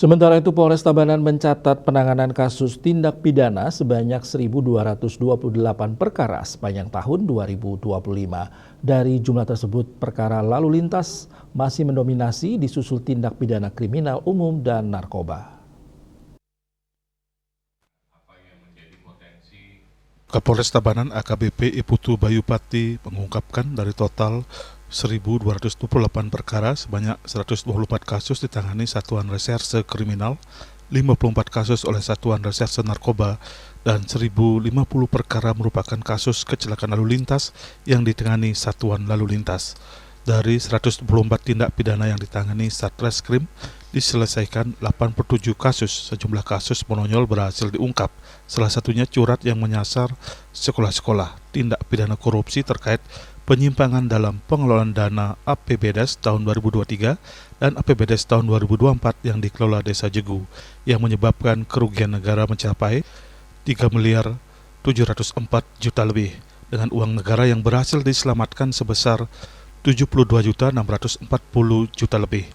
Sementara itu, Polres Tabanan mencatat penanganan kasus tindak pidana sebanyak 1.228 perkara sepanjang tahun 2025. Dari jumlah tersebut, perkara lalu lintas masih mendominasi disusul tindak pidana kriminal umum dan narkoba. Kapolres Tabanan AKBP Iputu Bayupati mengungkapkan dari total 1.228 perkara, sebanyak 124 kasus ditangani Satuan Reserse Kriminal, 54 kasus oleh Satuan Reserse Narkoba, dan 1.050 perkara merupakan kasus kecelakaan lalu lintas yang ditangani Satuan Lalu Lintas. Dari 124 tindak pidana yang ditangani Satreskrim, diselesaikan 87 kasus. Sejumlah kasus menonjol berhasil diungkap, salah satunya curat yang menyasar sekolah-sekolah, tindak pidana korupsi terkait penyimpangan dalam pengelolaan dana APBDes tahun 2023 dan APBDes tahun 2024 yang dikelola Desa Jegu, yang menyebabkan kerugian negara mencapai 3.704 juta lebih, dengan uang negara yang berhasil diselamatkan sebesar 72.640 juta lebih.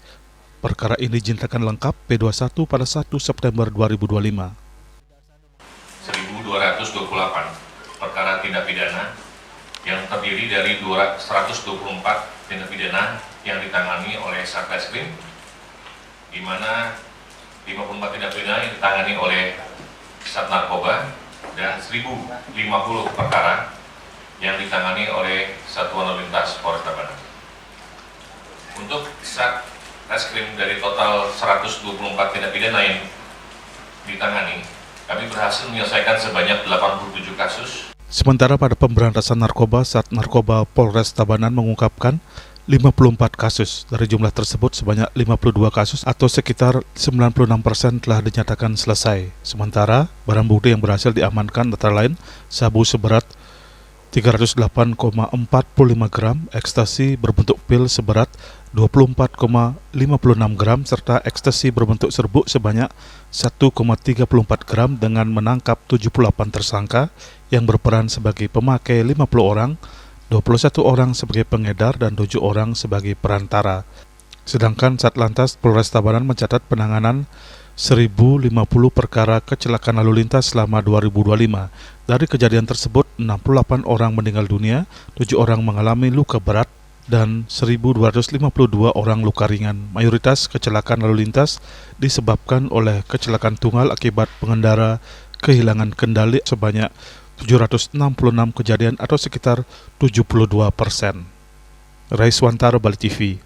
Perkara ini dinyatakan lengkap P21 pada 1 September 2025. 1.228 perkara tindak pidana yang terdiri dari 124 tindak pidana yang ditangani oleh Satreskrim, di mana 54 tindak pidana yang ditangani oleh Sat Narkoba dan 1.050 perkara yang ditangani oleh Satuan Lalu Lintas Polres Tabanan. Untuk Satreskrim, dari total 124 tindak pidana yang ditangani, kami berhasil menyelesaikan sebanyak 87 kasus. Sementara pada pemberantasan narkoba, Sat Narkoba Polres Tabanan mengungkapkan 54 kasus. Dari jumlah tersebut, sebanyak 52 kasus atau sekitar 96% telah dinyatakan selesai. Sementara barang bukti yang berhasil diamankan antara lain sabu seberat 308,45 gram, ekstasi berbentuk pil seberat 24,56 gram, serta ekstasi berbentuk serbuk sebanyak 1,34 gram dengan menangkap 78 tersangka yang berperan sebagai pemakai 50 orang, 21 orang sebagai pengedar, dan 7 orang sebagai perantara. Sedangkan Satlantas Polres Tabanan mencatat penanganan 1.050 perkara kecelakaan lalu lintas selama 2025. Dari kejadian tersebut, 68 orang meninggal dunia, 7 orang mengalami luka berat, dan 1.252 orang luka ringan. Mayoritas kecelakaan lalu lintas disebabkan oleh kecelakaan tunggal akibat pengendara kehilangan kendali sebanyak 766 kejadian atau sekitar 72%. Raiswantara, Bali TV.